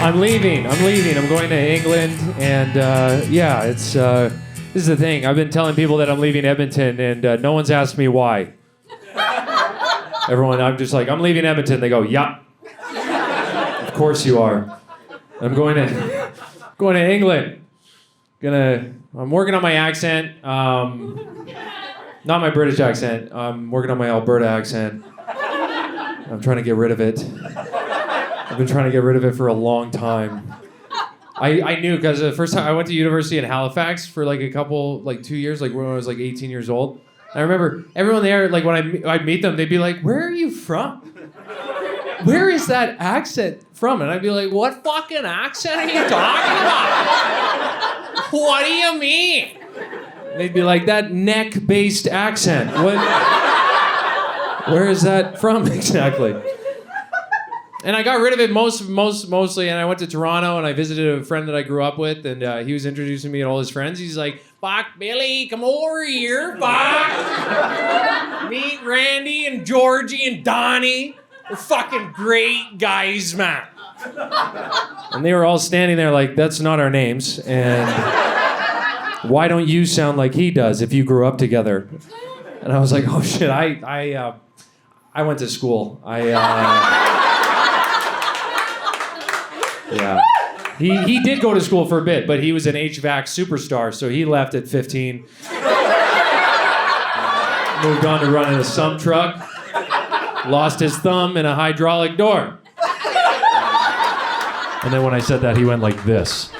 I'm leaving. I'm going to England, and this is the thing. I've been telling people that I'm leaving Edmonton, and no one's asked me why. Everyone, I'm just like, I'm leaving Edmonton. They go, yup. Of course you are. I'm going to England. I'm working on my accent. Not my British accent. I'm working on my Alberta accent. I'm trying to get rid of it. I've been trying to get rid of it for a long time. I knew because the first time I went to university in Halifax for like 2 years, like when I was like 18 years old. I remember everyone there, like when I'd meet them, they'd be like, "Where are you from? Where is that accent from?" And I'd be like, "What fucking accent are you talking about? What do you mean?" They'd be like, "That neck-based accent. What? Where is that from exactly?" And I got rid of it mostly, and I went to Toronto, and I visited a friend that I grew up with, and he was introducing me to all his friends. He's like, "Fuck, Billy, come over here, fuck. Meet Randy and Georgie and Donnie. They're fucking great guys, man." And they were all standing there like, "That's not our names, and why don't you sound like he does if you grew up together?" And I was like, "Oh shit, I went to school. Yeah. He did go to school for a bit, but he was an HVAC superstar, so he left at 15. Moved on to running a sump truck. Lost his thumb in a hydraulic door. And then when I said that, he went like this.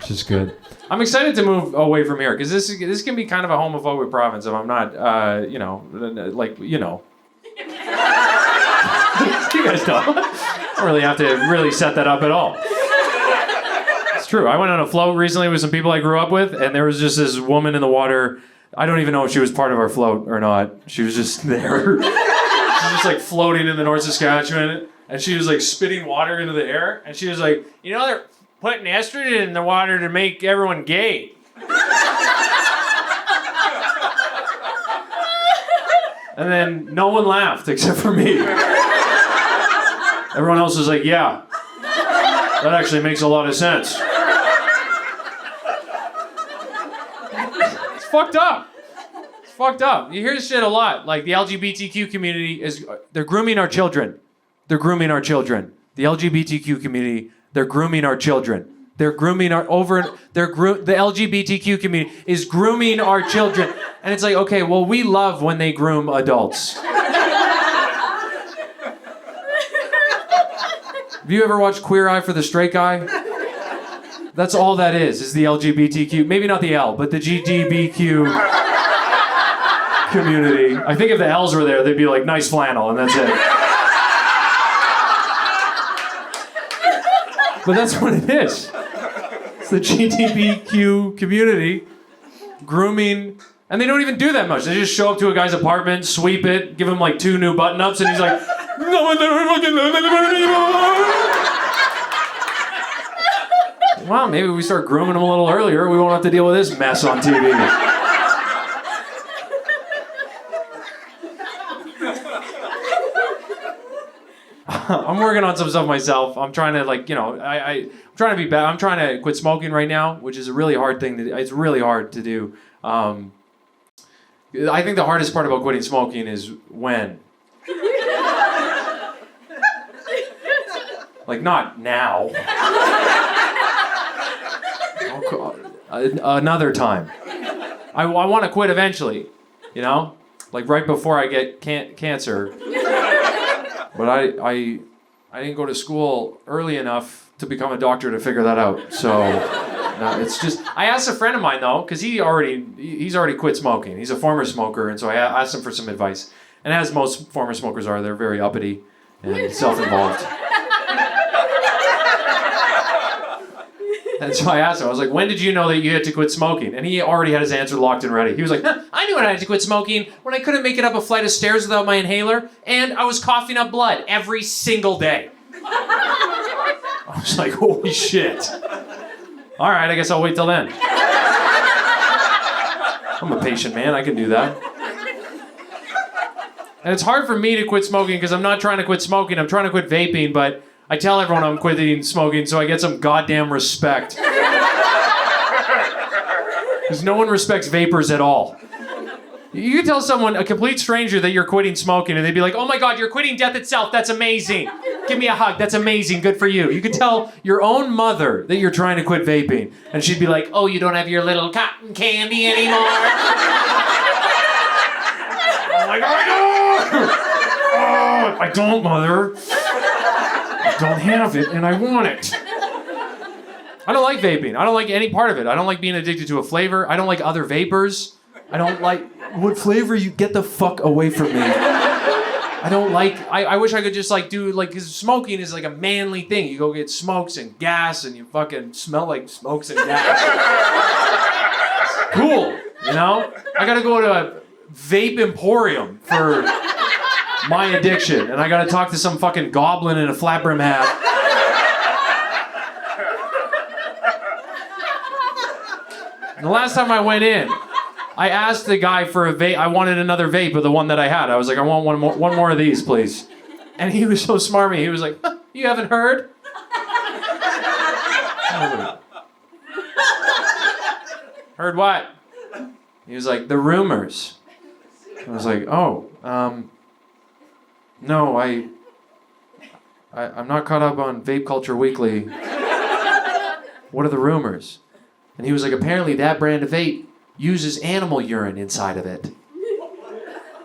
Which is good. I'm excited to move away from here, because this can be kind of a homophobic province if I'm not, You guys don't. I don't really have to really set that up at all. It's true. I went on a float recently with some people I grew up with, and there was just this woman in the water. I don't even know if she was part of our float or not. She was just there. She was just like floating in the North Saskatchewan, and she was like spitting water into the air, and she was like, "They're putting estrogen in the water to make everyone gay." And then no one laughed except for me. Everyone else was like, "Yeah, that actually makes a lot of sense." It's fucked up. It's fucked up. You hear this shit a lot. Like the LGBTQ community they're grooming our children. They're grooming our children. The LGBTQ community, they're grooming our children. They're grooming the LGBTQ community is grooming our children. And it's like, okay, well, we love when they groom adults. Have you ever watched Queer Eye for the Straight Guy? That's all that is the LGBTQ. Maybe not the L, but the GDBQ community. I think if the L's were there, they'd be like, "Nice flannel," and that's it. But that's what it is. It's the GDBQ community grooming, and they don't even do that much. They just show up to a guy's apartment, sweep it, give him like 2 new button-ups, and he's like, "Well, maybe we start grooming him a little earlier. We won't have to deal with this mess on TV." I'm working on some stuff myself. I'm trying to I'm trying to be bad. I'm trying to quit smoking right now, which is a really hard thing it's really hard to do. I think the hardest part about quitting smoking is when. Like, not now. Another time. I want to quit eventually, like right before I get cancer. But I didn't go to school early enough to become a doctor to figure that out. So no, it's just, I asked a friend of mine though, because he's already quit smoking. He's a former smoker, and so I asked him for some advice. And as most former smokers are, they're very uppity and self-involved. And so I asked him, I was like, "When did you know that you had to quit smoking?" And he already had his answer locked and ready. He was like, "I knew when I had to quit smoking when I couldn't make it up a flight of stairs without my inhaler, and I was coughing up blood every single day." I was like, holy shit. All right, I guess I'll wait till then. I'm a patient man, I can do that. And it's hard for me to quit smoking because I'm not trying to quit smoking, I'm trying to quit vaping, but I tell everyone I'm quitting smoking so I get some goddamn respect. Because no one respects vapors at all. You can tell someone, a complete stranger, that you're quitting smoking, and they'd be like, oh my God, you're quitting death itself. That's amazing. Give me a hug. That's amazing. Good for you. You could tell your own mother that you're trying to quit vaping, and she'd be like, oh, you don't have your little cotton candy anymore? I'm like, I don't, mother. I don't have it, and I want it. I don't like vaping. I don't like any part of it. I don't like being addicted to a flavor. I don't like other vapors. I don't like... What flavor? You get the fuck away from me. I don't like... I wish I could just like do... like, because smoking is like a manly thing. You go get smokes and gas and you fucking smell like smokes and gas. Cool, you know? I gotta go to a vape emporium for my addiction. And I gotta talk to some fucking goblin in a flat brim hat. And the last time I went in, I asked the guy for a vape. I wanted another vape of the one that I had. I was like, I want one more of these, please. And he was so smarmy. He was like, huh, you haven't heard? Heard what? He was like, the rumors. I was like, oh, no, I'm not caught up on Vape Culture Weekly. What are the rumors? And he was like, apparently that brand of vape uses animal urine inside of it.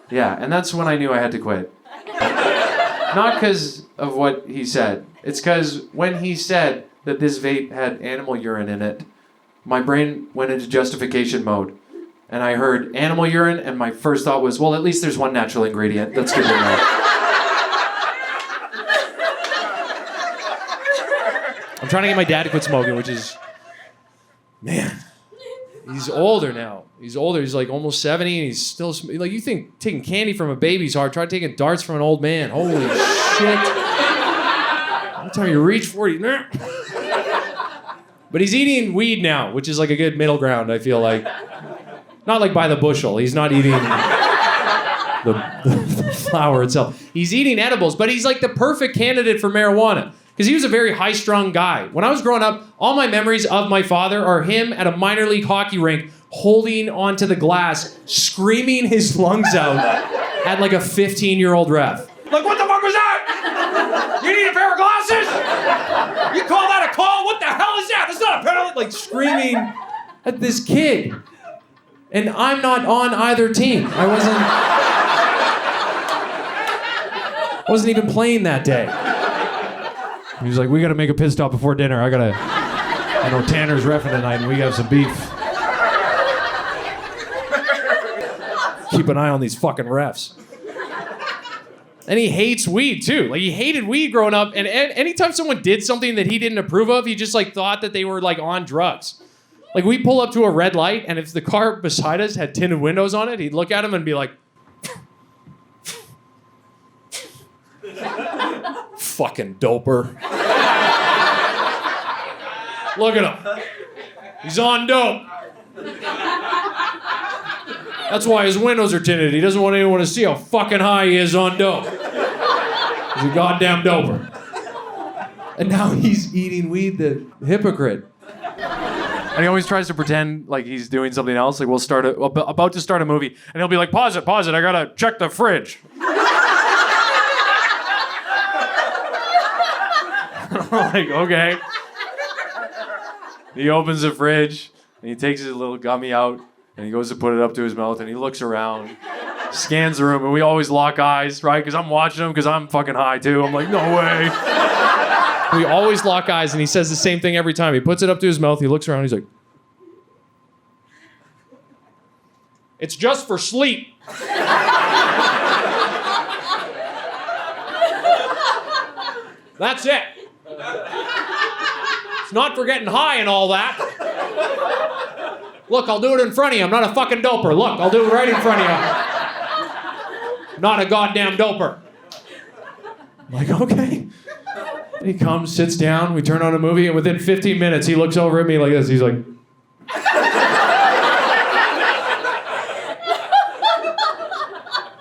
Yeah, and that's when I knew I had to quit. Not because of what he said. It's because when he said that this vape had animal urine in it, my brain went into justification mode. And I heard animal urine, and my first thought was, well, at least there's one natural ingredient. That's good to know. I'm trying to get my dad to quit smoking, which is... Man, he's older now. He's older. He's like almost 70, and he's still... Like, you think taking candy from a baby's hard. Try taking darts from an old man. Holy shit. By the time you reach 40... But he's eating weed now, which is like a good middle ground, I feel like. Not like by the bushel. He's not eating the flower itself. He's eating edibles, but he's like the perfect candidate for marijuana. Because he was a very high-strung guy. When I was growing up, all my memories of my father are him at a minor league hockey rink holding onto the glass, screaming his lungs out at like a 15-year-old ref. Like, what the fuck was that? You need a pair of glasses? You call that a call? What the hell is that? That's not a penalty. Like, screaming at this kid. And I'm not on either team. I wasn't even playing that day. He was like, we gotta make a pit stop before dinner. I know Tanner's reffing tonight and we got some beef. Keep an eye on these fucking refs. And he hates weed too. Like, he hated weed growing up, and anytime someone did something that he didn't approve of, he just like thought that they were like on drugs. Like, we pull up to a red light, and if the car beside us had tinted windows on it, he'd look at him and be like, fucking doper. Look at him. He's on dope. That's why his windows are tinted. He doesn't want anyone to see how fucking high he is on dope. He's a goddamn doper. And now he's eating weed, the hypocrite. And he always tries to pretend like he's doing something else. Like, we'll about to start a movie, and he'll be like, pause it, I gotta check the fridge. I'm like, okay. He opens the fridge, and he takes his little gummy out, and he goes to put it up to his mouth, and he looks around, scans the room, and we always lock eyes, right? Because I'm watching him, because I'm fucking high, too. I'm like, no way. We always lock eyes, and he says the same thing every time. He puts it up to his mouth, he looks around, he's like, it's just for sleep. That's it. It's not for getting high and all that. Look, I'll do it in front of you. I'm not a fucking doper. Look, I'll do it right in front of you. Not a goddamn doper. I'm like, okay. He comes, sits down, we turn on a movie, and within 15 minutes, he looks over at me like this. He's like...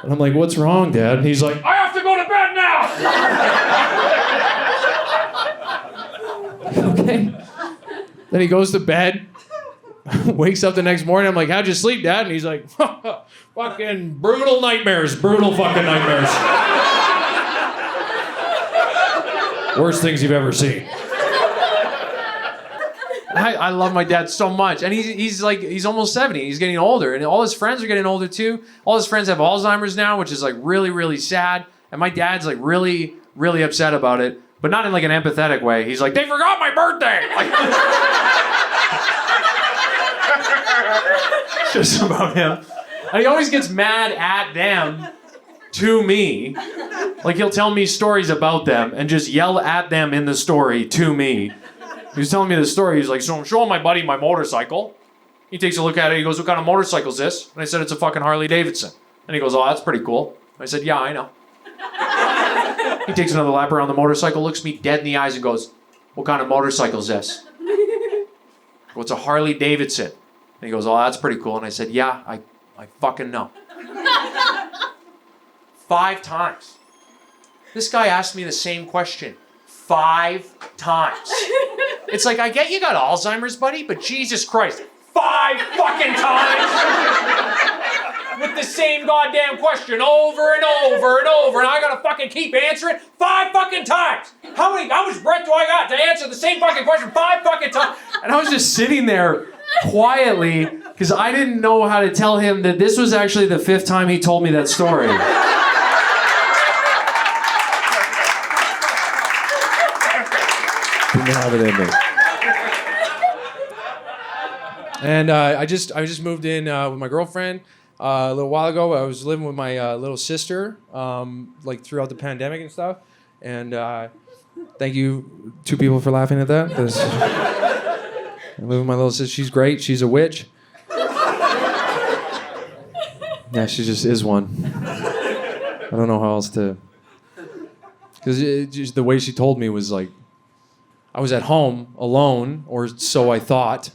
And I'm like, what's wrong, Dad? And he's like, I have to go to bed now! Then he goes to bed, wakes up the next morning. I'm like, how'd you sleep, Dad? And he's like, fucking brutal nightmares, brutal fucking nightmares. Worst things you've ever seen. I love my dad so much. And he's almost 70. He's getting older. And all his friends are getting older too. All his friends have Alzheimer's now, which is like really, really sad. And my dad's like really, really upset about it. But not in like an empathetic way. He's like, they forgot my birthday. Like, it's just about him. And he always gets mad at them to me. Like he'll tell me stories about them and just yell at them in the story to me. He was telling me the story. He's like, so I'm showing my buddy my motorcycle. He takes a look at it. He goes, what kind of motorcycle is this? And I said, it's a fucking Harley Davidson. And he goes, oh, that's pretty cool. I said, yeah, I know. He takes another lap around the motorcycle, looks me dead in the eyes and goes, what kind of motorcycle is this? Well, it's a Harley Davidson. And he goes, oh, that's pretty cool. And I said, yeah, I fucking know. 5 times. This guy asked me the same question 5 times. It's like, I get you got Alzheimer's, buddy, but Jesus Christ, 5 fucking times with the same goddamn question over and over and over, and I gotta fucking keep answering 5 fucking times. How much breath do I got to answer the same fucking question 5 fucking times? And I was just sitting there quietly because I didn't know how to tell him that this was actually the 5th time he told me that story. Didn't have it in me. And I just moved in with my girlfriend a little while ago. I was living with my little sister like throughout the pandemic and stuff. And thank you 2 people for laughing at that. I live with my little sister. She's great. She's a witch. Yeah, she just is one. I don't know how else to... Because the way she told me was like, I was at home alone, or so I thought.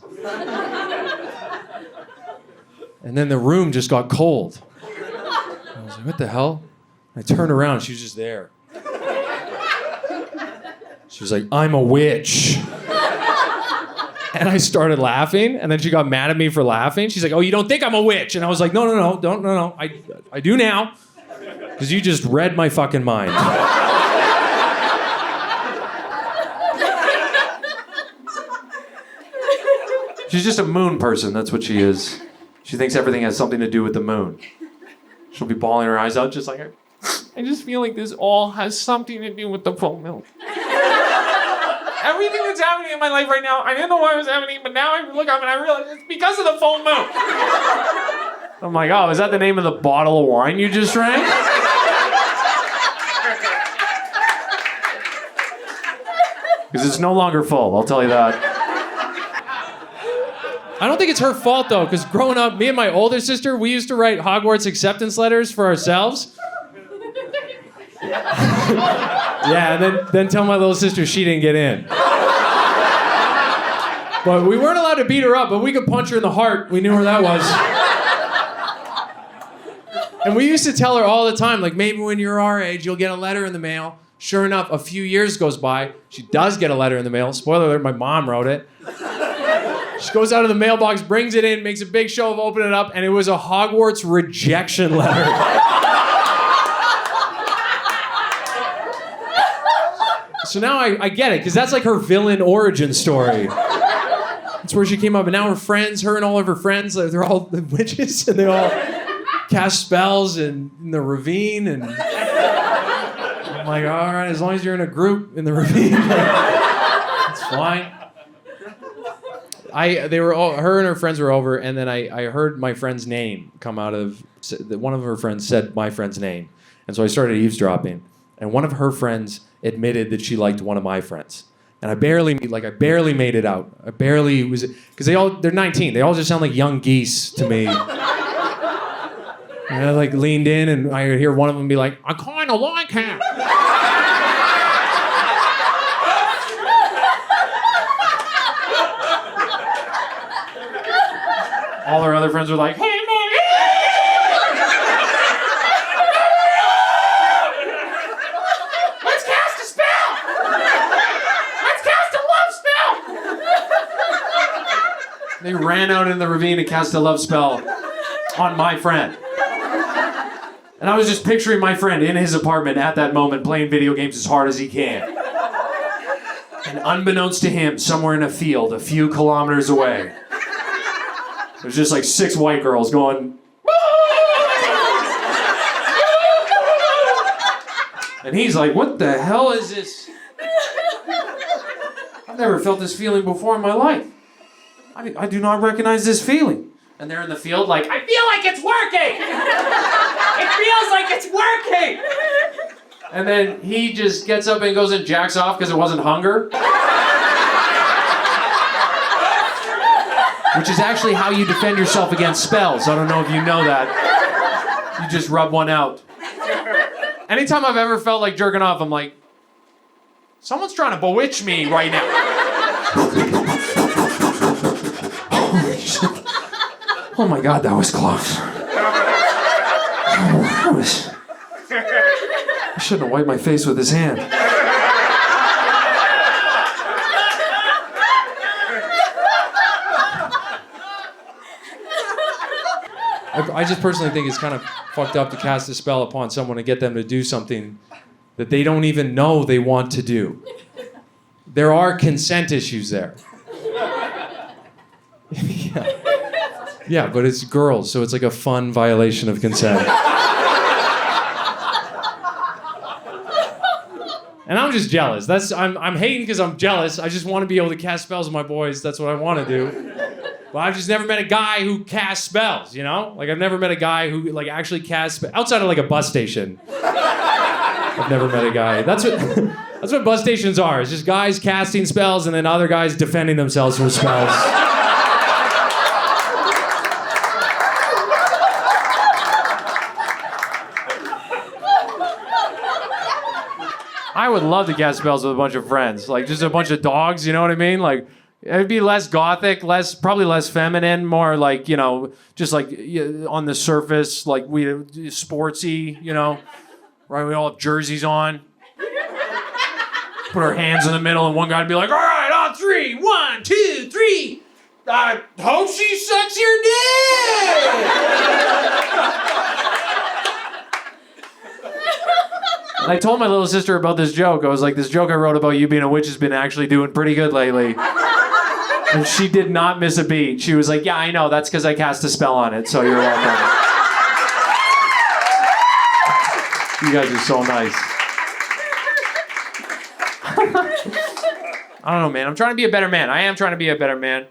And then the room just got cold. I was like, what the hell? I turned around, she was just there. She was like, I'm a witch. And I started laughing, and then she got mad at me for laughing. She's like, oh, you don't think I'm a witch? And I was like, no. I do now. Because you just read my fucking mind. She's just a moon person, that's what she is. She thinks everything has something to do with the moon. She'll be bawling her eyes out just like, I just feel like this all has something to do with the full moon. Everything that's happening in my life right now, I didn't know why it was happening, but now I look up and I realize it's because of the full moon. I'm like, oh, is that the name of the bottle of wine you just drank? Because it's no longer full, I'll tell you that. I don't think it's her fault, though, because growing up, me and my older sister, we used to write Hogwarts acceptance letters for ourselves. Yeah, and then tell my little sister she didn't get in. But we weren't allowed to beat her up, but we could punch her in the heart. We knew where that was. And we used to tell her all the time, like, maybe when you're our age, you'll get a letter in the mail. Sure enough, a few years goes by. She does get a letter in the mail. Spoiler alert, my mom wrote it. She goes out of the mailbox, brings it in, makes a big show of opening it up, and it was a Hogwarts rejection letter. So now I get it, because that's like her villain origin story. That's where she came up, and now her friends, her and all of her friends, they're all witches, and they all cast spells in the ravine, and I'm like, all right, as long as you're in a group in the ravine, it's fine. Her and her friends were over, and then I heard my friend's name come out of, one of her friends said my friend's name. And so I started eavesdropping, and one of her friends admitted that she liked one of my friends. And I barely made it out. I barely was, because they're 19. They all just sound like young geese to me. And I like leaned in, and I hear one of them be like, I kind of like him. All our other friends were like, hey, man. Let's cast a spell. Let's cast a love spell. They ran out in the ravine and cast a love spell on my friend. And I was just picturing my friend in his apartment at that moment playing video games as hard as he can. And unbeknownst to him, somewhere in a field a few kilometers away, there's just like 6 white girls going, and he's like, what the hell is this? I've never felt this feeling before in my life. I do not recognize this feeling. And they're in the field like, I feel like it's working! It feels like it's working! And then he just gets up and goes and jacks off because it wasn't hunger. Which is actually how you defend yourself against spells. I don't know if you know that. You just rub one out. Anytime I've ever felt like jerking off, I'm like, someone's trying to bewitch me right now. Oh my God, that was close. I shouldn't have wiped my face with his hand. I just personally think it's kind of fucked up to cast a spell upon someone and get them to do something that they don't even know they want to do. There are consent issues there. Yeah, but it's girls, so it's like a fun violation of consent. And I'm just jealous. I'm hating because I'm jealous. I just want to be able to cast spells with my boys. That's what I want to do. But I've just never met a guy who casts spells, you know? Like, I've never met a guy who, like, actually casts spells. Outside of, like, a bus station. I've never met a guy. That's what bus stations are. It's just guys casting spells and then other guys defending themselves from spells. I would love to cast spells with a bunch of friends. Like, just a bunch of dogs, you know what I mean? Like, it'd be less gothic, probably less feminine, more like, you know, just like on the surface, like sportsy, you know? Right, we all have jerseys on. Put our hands in the middle and one guy would be like, all right, on 3, 1, 2, 3. I hope she sucks your dick! And I told my little sister about this joke. I was like, this joke I wrote about you being a witch has been actually doing pretty good lately. And she did not miss a beat. She was like, yeah, I know. That's because I cast a spell on it, so you're welcome. You guys are so nice. I don't know, man. I'm trying to be a better man. I am trying to be a better man.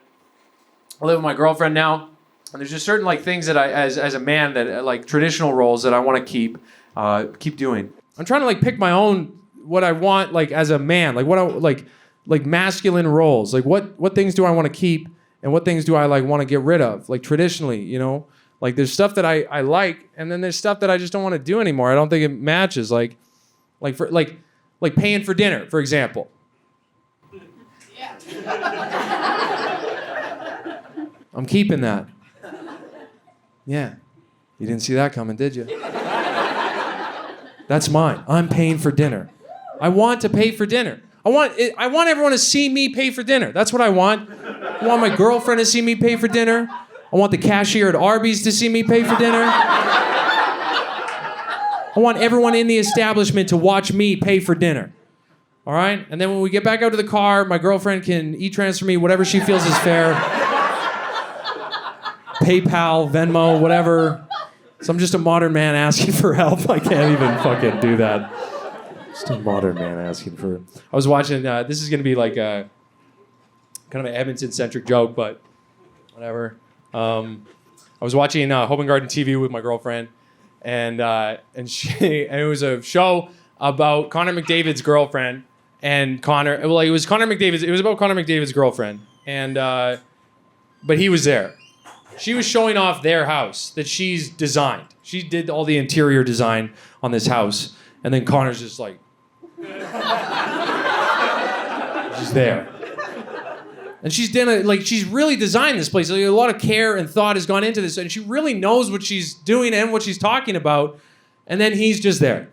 I live with my girlfriend now. And there's just certain like things that I, as a man, that like traditional roles that I want to keep doing. I'm trying to like pick my own what I want like as a man, like what I like masculine roles. Like what things do I want to keep and what things do I like want to get rid of? Like traditionally, you know, like there's stuff that I like and then there's stuff that I just don't want to do anymore. I don't think it matches. Like paying for dinner, for example. Yeah. I'm keeping that. Yeah. You didn't see that coming, did you? That's mine. I'm paying for dinner. I want to pay for dinner. I want everyone to see me pay for dinner. That's what I want. I want my girlfriend to see me pay for dinner. I want the cashier at Arby's to see me pay for dinner. I want everyone in the establishment to watch me pay for dinner. All right? And then when we get back out to the car, my girlfriend can e-transfer me whatever she feels is fair. PayPal, Venmo, whatever. So I'm just a modern man asking for help. I can't even fucking do that. Just a modern man asking for... I was watching... this is going to be like a... kind of an Edmonton-centric joke, but whatever. I was watching Hope and Garden TV with my girlfriend, and it was a show about Connor McDavid's girlfriend, and Connor... Well, it was Connor McDavid's... It was about Connor McDavid's girlfriend, and... but he was there. She was showing off their house that she's designed. She did all the interior design on this house. And then Connor's just like... she's there. And she's really designed this place. Like, a lot of care and thought has gone into this. And she really knows what she's doing and what she's talking about. And then he's just there.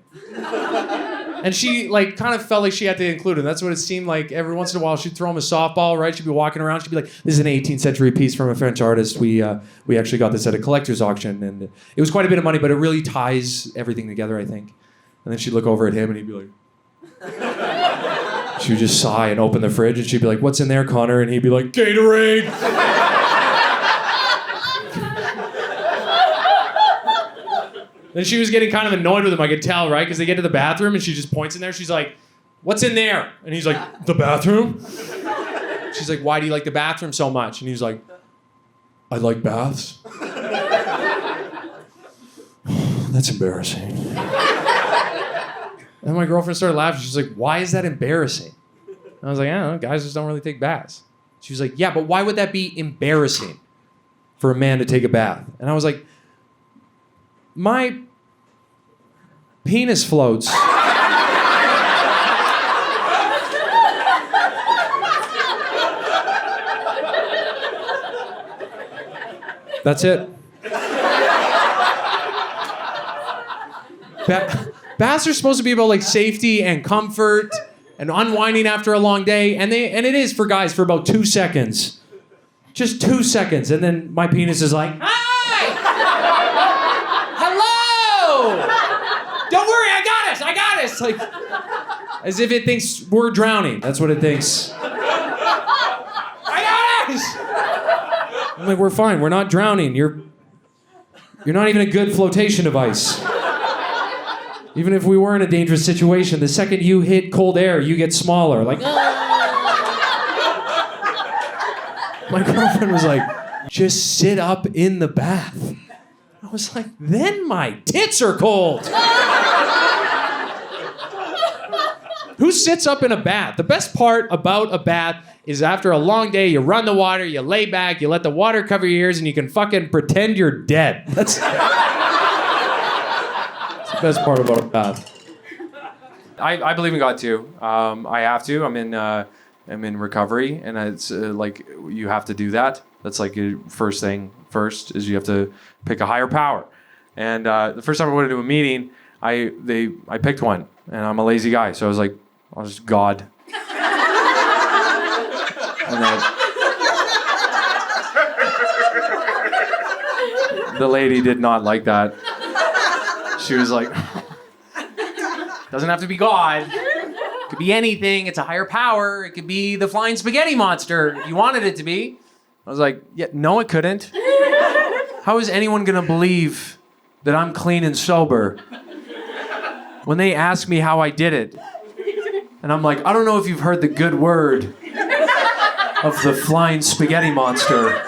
And she like kind of felt like she had to include him. That's what it seemed like. Every once in a while, she'd throw him a softball, right? She'd be walking around. She'd be like, "This is an 18th century piece from a French artist. We actually got this at a collector's auction, and it was quite a bit of money, but it really ties everything together, I think." And then she'd look over at him, and he'd be like, she would just sigh and open the fridge, and she'd be like, "What's in there, Connor?" And he'd be like, "Gatorade." Then she was getting kind of annoyed with him, I could tell, right? Because they get to the bathroom and she just points in there. She's like, "What's in there?" And he's like, "The bathroom?" She's like, "Why do you like the bathroom so much?" And he's like, "I like baths." That's embarrassing. And my girlfriend started laughing. She's like, "Why is that embarrassing?" And I was like, "I don't know, guys just don't really take baths." She was like, "Yeah, but why would that be embarrassing for a man to take a bath?" And I was like, "My penis floats." That's it. Baths are supposed to be about like safety and comfort and unwinding after a long day, and it is for guys for about 2 seconds. Just 2 seconds, and then my penis is like, "Hi! Hello! Don't worry, I got us!" Like, as if it thinks we're drowning. That's what it thinks. "I got us!" I'm like, "We're fine, we're not drowning. You're not even a good flotation device. Even if we were in a dangerous situation, the second you hit cold air, you get smaller." Like, my girlfriend was like, "Just sit up in the bath." I was like, "Then my tits are cold." Who sits up in a bath? The best part about a bath is after a long day, you run the water, you lay back, you let the water cover your ears, and you can fucking pretend you're dead. That's the best part about a bath. I believe in God too. I have to. I'm in recovery, and it's like you have to do that. That's like your first thing. First is you have to pick a higher power. And the first time I went into a meeting, I picked one, and I'm a lazy guy, so I was like, I'll just God. And then the lady did not like that. She was like, "Doesn't have to be God. It could be anything. It's a higher power. It could be the flying spaghetti monster if you wanted it to be." I was like, "Yeah, no, it couldn't. How is anyone gonna believe that I'm clean and sober when they ask me how I did it? And I'm like, I don't know if you've heard the good word of the flying spaghetti monster,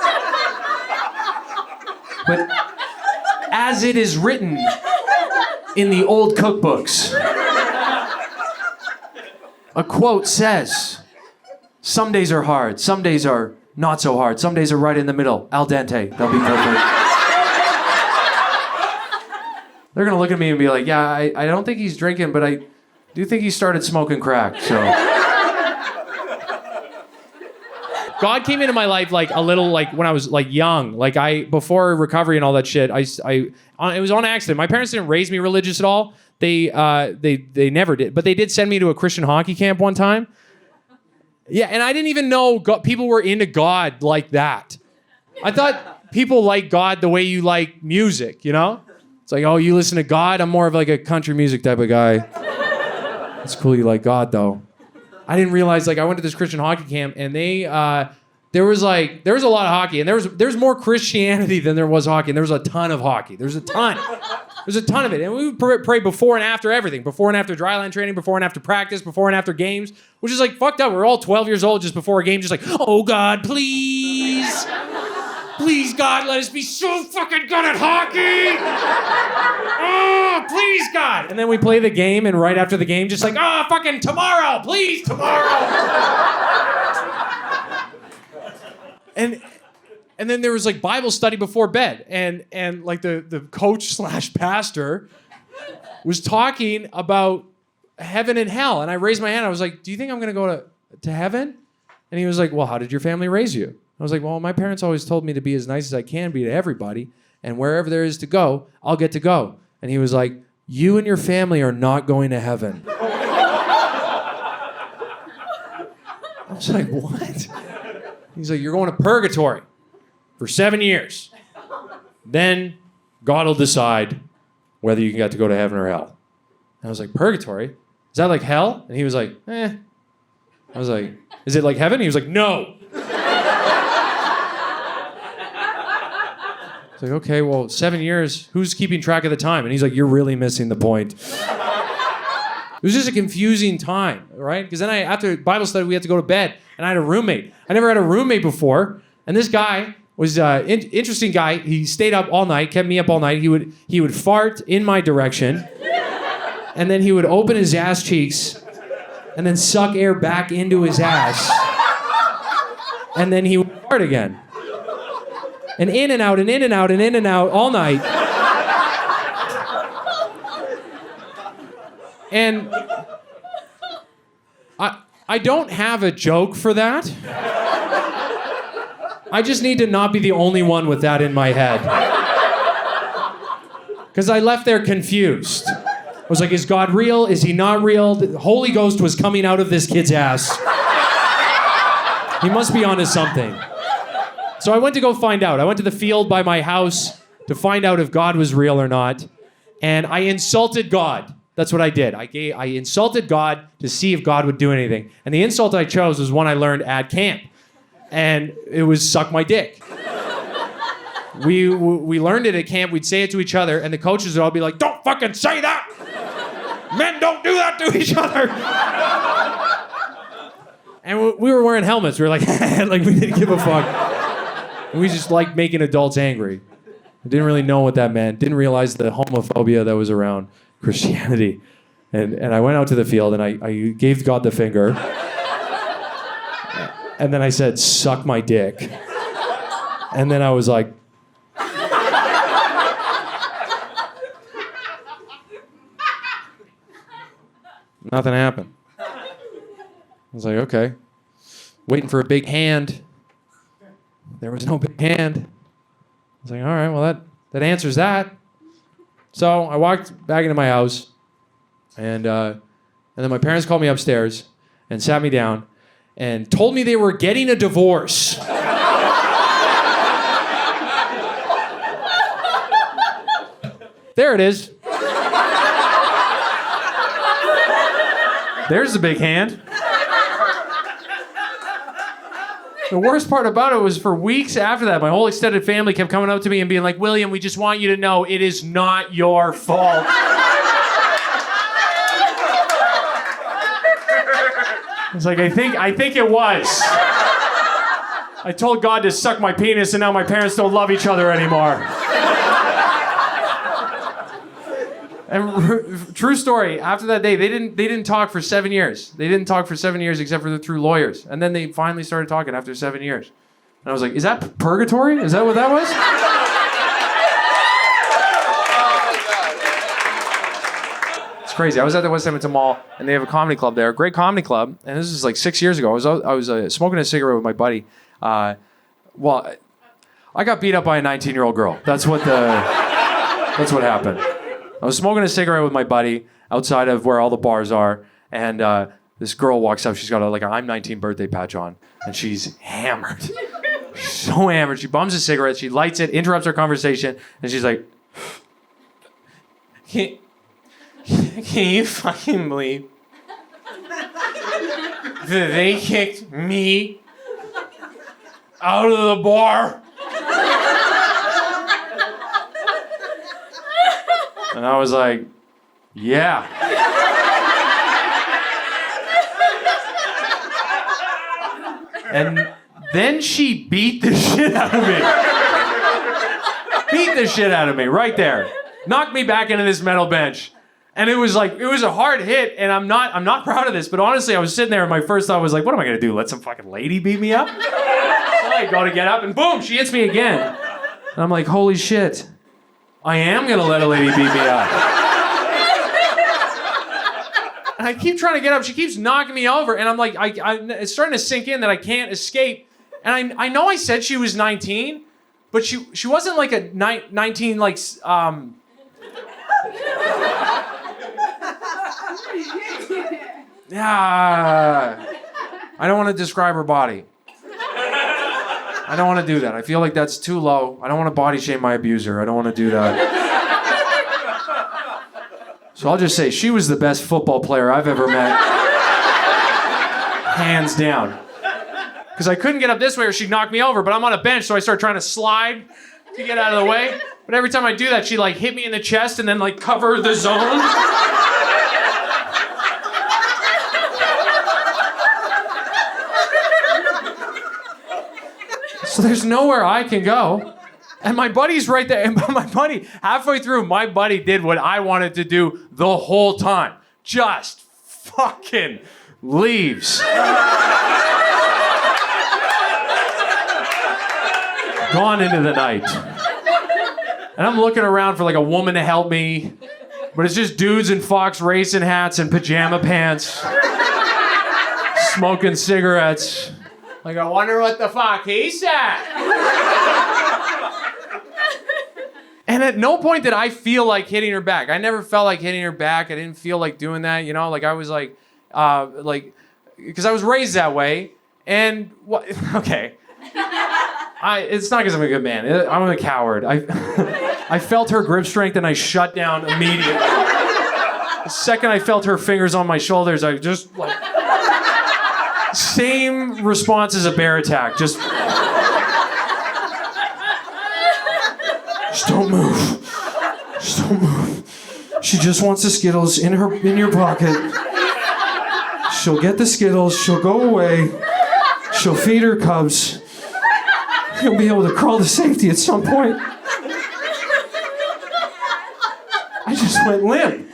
but as it is written in the old cookbooks, a quote says, some days are hard, some days are not so hard, some days are right in the middle, al dente, they'll be perfect." They're gonna look at me and be like, "Yeah, I don't think he's drinking, but I do think he started smoking crack, so." God came into my life like a little like when I was like young, like before recovery and all that shit. It was on accident. My parents didn't raise me religious at all. They never did, but they did send me to a Christian hockey camp one time. Yeah, and I didn't even know people were into God like that. I thought people like God the way you like music, you know? It's like, oh, you listen to God? I'm more of like a country music type of guy. It's cool you like God, though. I didn't realize, like, I went to this Christian hockey camp, and there was a lot of hockey, and there was more Christianity than there was hockey, and there was a ton of hockey. There's a ton of it, and we would pray before and after everything, before and after dryland training, before and after practice, before and after games, which is like fucked up. We're all 12 years old just before a game, just like, oh God, please. Please, God, let us be so fucking good at hockey! Oh, please, God! And then we play the game, and right after the game, just like, oh, fucking tomorrow! Please, tomorrow! And then there was like Bible study before bed, and like the coach / pastor was talking about heaven and hell, and I raised my hand. I was like, do you think I'm gonna go to heaven? And he was like, well, how did your family raise you? I was like, well, my parents always told me to be as nice as I can be to everybody, and wherever there is to go, I'll get to go. And he was like, you and your family are not going to heaven. I was like, what? He's like, you're going to purgatory for 7 years. Then God will decide whether you get to go to heaven or hell. And I was like, purgatory? Is that like hell? And he was like, I was like, is it like heaven? He was like, no. I was like, okay, well, 7 years, who's keeping track of the time? And he's like, you're really missing the point. It was just a confusing time, right? Because then after Bible study, we had to go to bed, and I had a roommate. I never had a roommate before, and this guy was an interesting guy. He stayed up all night, kept me up all night. He would fart in my direction, and then he would open his ass cheeks, and then suck air back into his ass, and then he would fart again. And in and out, and in and out, and in and out, all night. And I don't have a joke for that. I just need to not be the only one with that in my head. Because I left there confused. I was like, is God real? Is he not real? The Holy Ghost was coming out of this kid's ass. He must be onto something. So I went to go find out. I went to the field by my house to find out if God was real or not. And I insulted God. That's what I did. I insulted God to see if God would do anything. And the insult I chose was one I learned at camp. And it was suck my dick. We learned it at camp. We'd say it to each other. And the coaches would all be like, don't fucking say that. Men don't do that to each other. And we were wearing helmets. We were like, like we didn't give a fuck. And we just liked making adults angry. I didn't really know what that meant. Didn't realize the homophobia that was around Christianity. And I went out to the field and I gave God the finger. And then I said, suck my dick. And then I was like, nothing happened. I was like, okay. Waiting for a big hand. There was no big hand. I was like, all right, well, that answers that. So I walked back into my house, and then my parents called me upstairs and sat me down and told me they were getting a divorce. There it is. There's the big hand. The worst part about it was for weeks after that, my whole extended family kept coming up to me and being like, William, we just want you to know it is not your fault. It's like, I think it was. I told God to suck my penis and now my parents don't love each other anymore. And true story, after that day, they didn't talk for 7 years. They didn't talk for 7 years except for through lawyers. And then they finally started talking after 7 years. And I was like, is that purgatory? Is that what that was? It's crazy. I was at the West Edmonton Mall, and they have a comedy club there, a great comedy club. And this is like 6 years ago. I was smoking a cigarette with my buddy. I got beat up by a 19-year-old girl. That's what happened. I was smoking a cigarette with my buddy outside of where all the bars are, and this girl walks up. She's got a I'm 19 birthday patch on, and she's hammered. So hammered. She bums a cigarette, she lights it, interrupts our conversation, and she's like, Can you fucking believe that they kicked me out of the bar? And I was like, yeah. And then she beat the shit out of me. Beat the shit out of me right there. Knocked me back into this metal bench. And it was a hard hit, and I'm not proud of this, but honestly, I was sitting there and my first thought was like, what am I gonna do? Let some fucking lady beat me up? So I go to get up and boom, she hits me again. And I'm like, holy shit. I am gonna let a lady beat me up. And I keep trying to get up. She keeps knocking me over, and I'm like, it's starting to sink in that I can't escape. And I know I said she was 19, but she wasn't like a 19 like yeah. I don't want to describe her body. I don't want to do that. I feel like that's too low. I don't want to body shame my abuser. I don't want to do that. So I'll just say she was the best football player I've ever met. Hands down. Because I couldn't get up this way or she'd knock me over, but I'm on a bench, so I start trying to slide to get out of the way. But every time I do that, she'd like hit me in the chest and then like cover the zone. So there's nowhere I can go. And my buddy's right there. And my buddy, halfway through, my buddy did what I wanted to do the whole time. Just fucking leaves. Gone into the night. And I'm looking around for like a woman to help me. But it's just dudes in Fox racing hats and pajama pants. Smoking cigarettes. Like, I wonder what the fuck he said. And at no point did I feel like hitting her back. I never felt like hitting her back. I didn't feel like doing that, you know? Like, I was like, because I was raised that way. And, what? Okay. It's not because I'm a good man. I'm a coward. I felt her grip strength and I shut down immediately. The second I felt her fingers on my shoulders, I just, like... Same response as a bear attack. Just don't move. Just don't move. She just wants the Skittles in your pocket. She'll get the Skittles. She'll go away. She'll feed her cubs. He'll be able to crawl to safety at some point. I just went limp.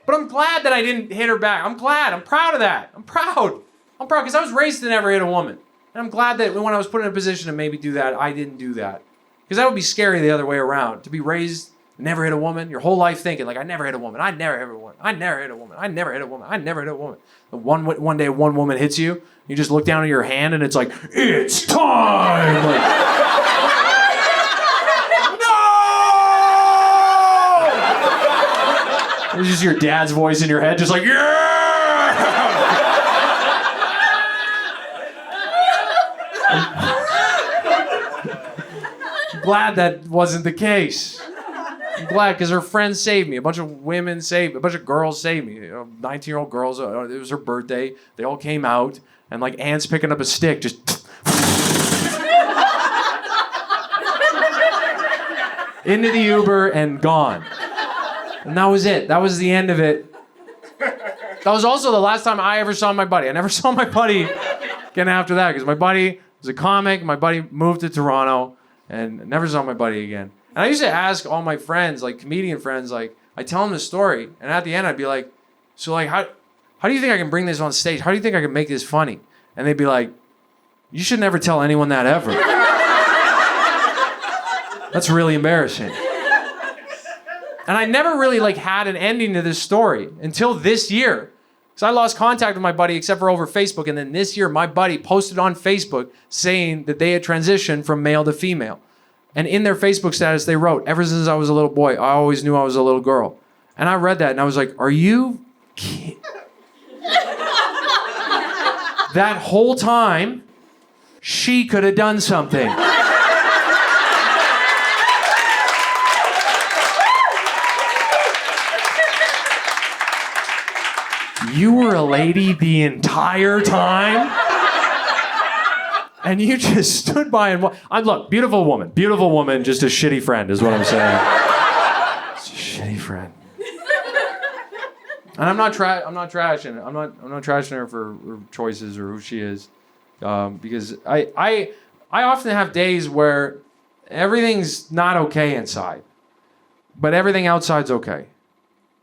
But I'm glad that I didn't hit her back. I'm glad. I'm proud of that. I'm proud because I was raised to never hit a woman. And I'm glad that when I was put in a position to maybe do that, I didn't do that. Because that would be scary the other way around. To be raised, never hit a woman, your whole life thinking, like, I never hit a woman. I never hit a woman. I never hit a woman. I never hit a woman. I never hit a woman. One day one woman hits you, you just look down at your hand and it's like, it's time! Like, no! It's just your dad's voice in your head, just like, yeah! I'm glad that wasn't the case. I'm glad because her friends saved me. A bunch of women saved me. A bunch of girls saved me. 19-year-old girls. It was her birthday. They all came out and like ants picking up a stick, just into the Uber and gone. And that was it. That was the end of it. That was also the last time I ever saw my buddy. I never saw my buddy again after that because my buddy was a comic. My buddy moved to Toronto and never saw my buddy again. And I used to ask all my friends, like comedian friends, like I tell them the story, and at the end I'd be like, so like how do you think I can bring this on stage? How do you think I can make this funny? And they'd be like, you should never tell anyone that ever. That's really embarrassing. And I never really like had an ending to this story until this year. So I lost contact with my buddy except for over Facebook. And then this year, my buddy posted on Facebook saying that they had transitioned from male to female. And in their Facebook status, they wrote, ever since I was a little boy, I always knew I was a little girl. And I read that and I was like, are you kidding? That whole time, she could have done something. You were a lady the entire time? And you just stood by and look, beautiful woman, just a shitty friend is what I'm saying. It's a shitty friend. And I'm not trashing her for her choices or who she is, because I often have days where everything's not okay inside, but everything outside's okay.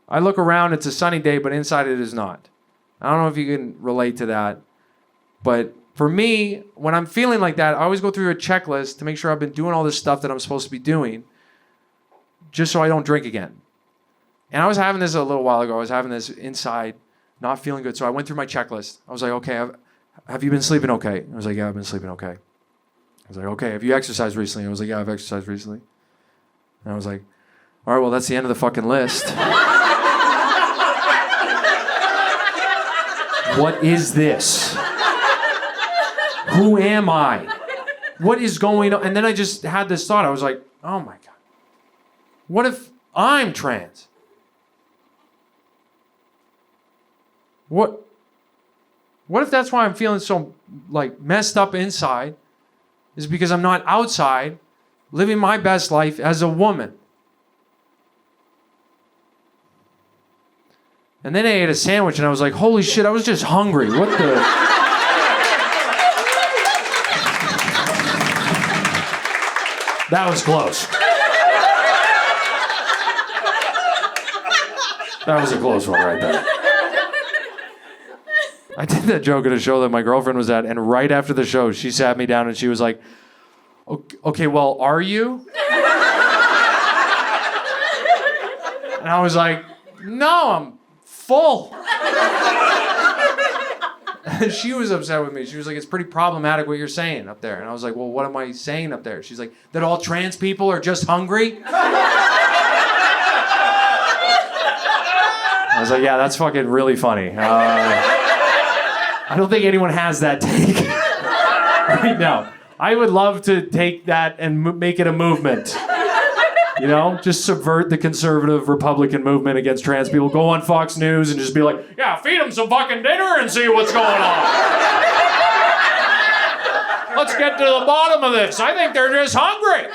I look around, it's a sunny day, but inside it is not. I don't know if you can relate to that, but for me, when I'm feeling like that, I always go through a checklist to make sure I've been doing all this stuff that I'm supposed to be doing, just so I don't drink again. And I was having this a little while ago. I was having this inside, not feeling good. So I went through my checklist. I was like, okay, have you been sleeping okay? I was like, yeah, I've been sleeping okay. I was like, okay, have you exercised recently? I was like, yeah, I've exercised recently. And I was like, all right, well, that's the end of the fucking list. What is this? Who am I? What is going on? And then I just had this thought. I was like, oh my God. What if I'm trans? What if that's why I'm feeling so like messed up inside? Is because I'm not outside living my best life as a woman. And then I ate a sandwich and I was like, holy shit, I was just hungry. What the? That was close. That was a close one right there. I did that joke at a show that my girlfriend was at, and right after the show, she sat me down and she was like, okay, well, are you? And I was like, no, I'm full. And she was upset with me. She was like, it's pretty problematic what you're saying up there. And I was like, well, what am I saying up there? She's like, that all trans people are just hungry? I was like, yeah, that's fucking really funny. I don't think anyone has that take right now. I would love to take that and make it a movement. You know, just subvert the conservative Republican movement against trans people. Go on Fox News and just be like, yeah, feed them some fucking dinner and see what's going on. Let's get to the bottom of this. I think they're just hungry.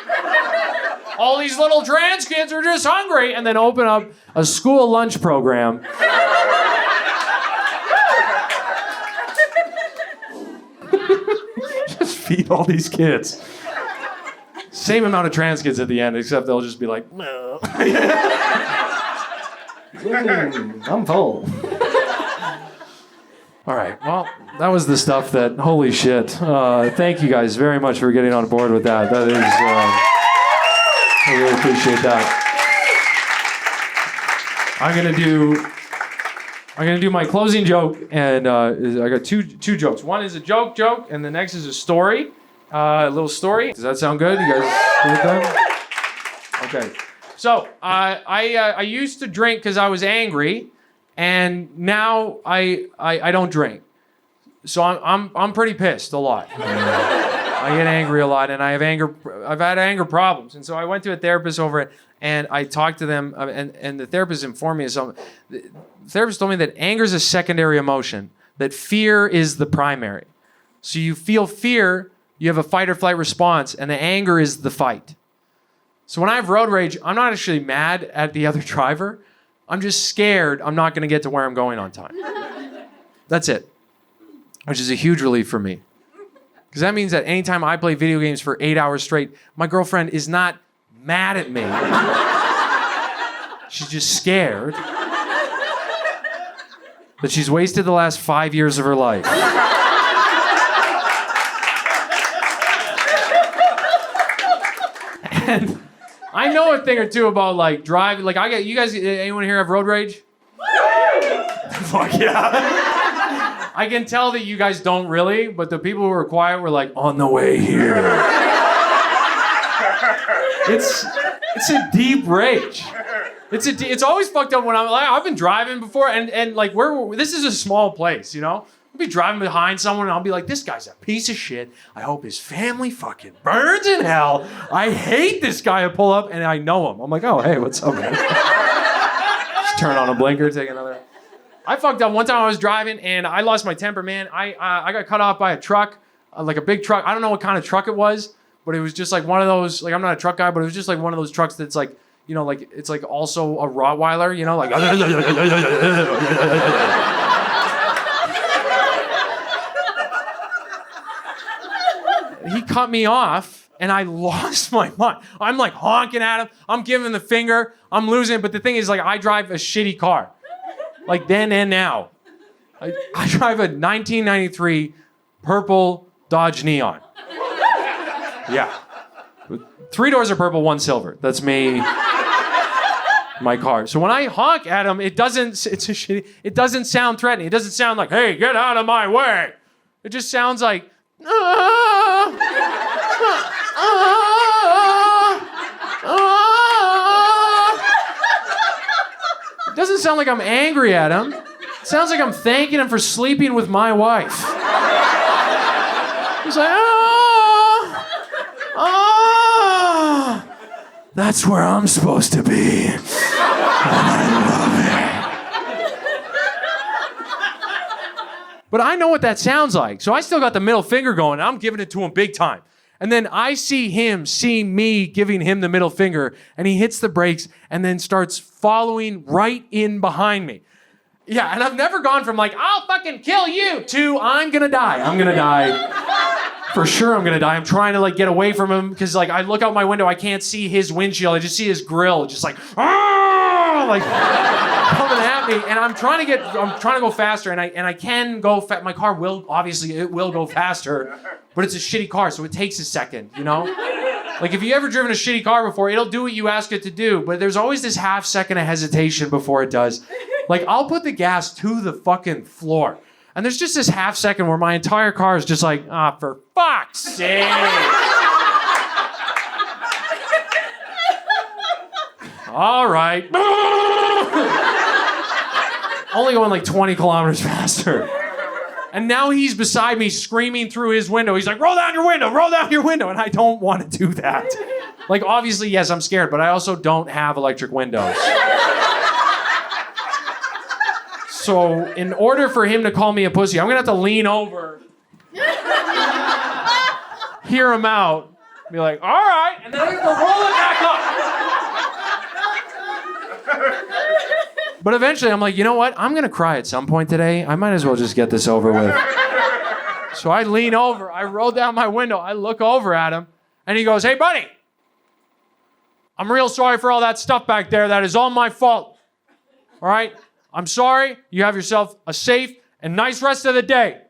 All these little trans kids are just hungry. And then open up a school lunch program. Just feed all these kids. Same amount of trans kids at the end, except they'll just be like, no. I'm full. All right, well, that was the stuff that, holy shit. Thank you guys very much for getting on board with that. That is, I really appreciate that. I'm gonna do my closing joke, and I got two jokes. One is a joke, and the next is a story. A little story. Does that sound good? You guys good with that? Okay. So I used to drink because I was angry, and now I don't drink. So I'm pretty pissed a lot. I get angry a lot, and I've had anger problems, and so I went to a therapist over it, and I talked to them, and the therapist informed me of something. The therapist told me that anger is a secondary emotion, that fear is the primary. So you feel fear. You have a fight or flight response, and the anger is the fight. So when I have road rage, I'm not actually mad at the other driver. I'm just scared I'm not going to get to where I'm going on time. That's it. Which is a huge relief for me. Because that means that anytime I play video games for 8 hours straight, my girlfriend is not mad at me. She's just scared that she's wasted the last 5 years of her life. And I know a thing or two about like driving. Like you guys, anyone here have road rage? Fuck yeah. I can tell that you guys don't really, but the people who were quiet were like, on the way here. It's a deep rage. It's always fucked up when I've been driving before and like this is a small place, you know? I'll be driving behind someone and I'll be like, this guy's a piece of shit. I hope his family fucking burns in hell. I hate this guy. I pull up and I know him. I'm like, oh, hey, what's up, man? Just turn on a blinker, take another. I fucked up one time I was driving and I lost my temper, man. I got cut off by a truck, like a big truck. I don't know what kind of truck it was, but it was just like one of those, like I'm not a truck guy, but it was just like one of those trucks that's like, you know, like it's like also a Rottweiler, you know, like. He cut me off, and I lost my mind. I'm like honking at him. I'm giving him the finger. I'm losing it. But the thing is, like, I drive a shitty car. Like then and now. I drive a 1993 purple Dodge Neon. Yeah. 3 doors are purple, 1 silver. That's me. My car. So when I honk at him, it doesn't sound threatening. It doesn't sound like, hey, get out of my way. It just sounds like, it doesn't sound like I'm angry at him. It sounds like I'm thanking him for sleeping with my wife. He's like, oh, oh, that's where I'm supposed to be. And I love it. But I know what that sounds like. So I still got the middle finger going. And I'm giving it to him big time. And then I see him see me giving him the middle finger, and he hits the brakes and then starts following right in behind me. Yeah, and I've never gone from like, I'll fucking kill you, to I'm gonna die. I'm gonna die. For sure I'm gonna die. I'm trying to like get away from him because like I look out my window, I can't see his windshield. I just see his grill just like, like coming at me. And I'm trying to go faster, and I can go my car will, obviously it will go faster, but it's a shitty car, so it takes a second, you know? Like if you ever driven a shitty car before, it'll do what you ask it to do, but there's always this half second of hesitation before it does. Like I'll put the gas to the fucking floor, and there's just this half second where my entire car is just like, for fuck's sake. All right. Only going like 20 kilometers faster. And now he's beside me screaming through his window. He's like, roll down your window. And I don't want to do that. Like, obviously, yes, I'm scared, but I also don't have electric windows. So in order for him to call me a pussy, I'm going to have to lean over, hear him out, be like, all right, and then I have to roll it back up. But eventually I'm like, you know what? I'm going to cry at some point today. I might as well just get this over with. So I lean over, I roll down my window, I look over at him, and he goes, hey, buddy, I'm real sorry for all that stuff back there. That is all my fault. All right? I'm sorry. You have yourself a safe and nice rest of the day.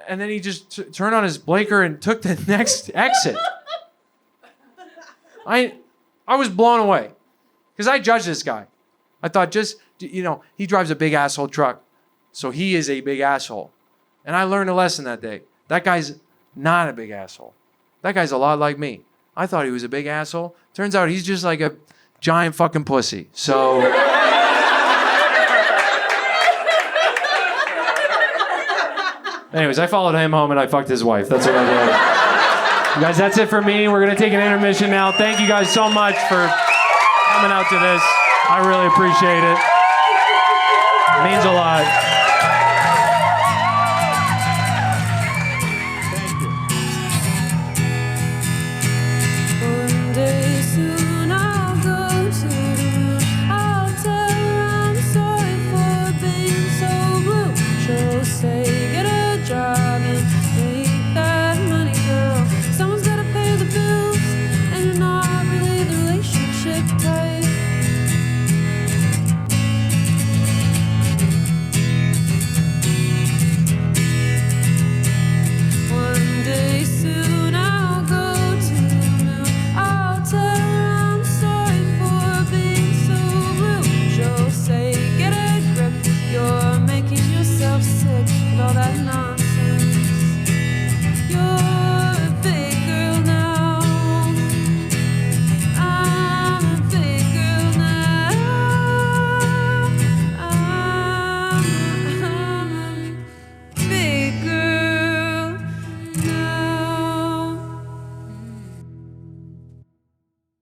And then he just turned on his blinker and took the next exit. I was blown away because I judged this guy. I thought he drives a big asshole truck, so he is a big asshole. And I learned a lesson that day. That guy's not a big asshole. That guy's a lot like me. I thought he was a big asshole. Turns out he's just like a giant fucking pussy. So... Anyways, I followed him home and I fucked his wife. That's what I did. You guys, that's it for me. We're going to take an intermission now. Thank you guys so much for coming out to this. I really appreciate it. It means a lot.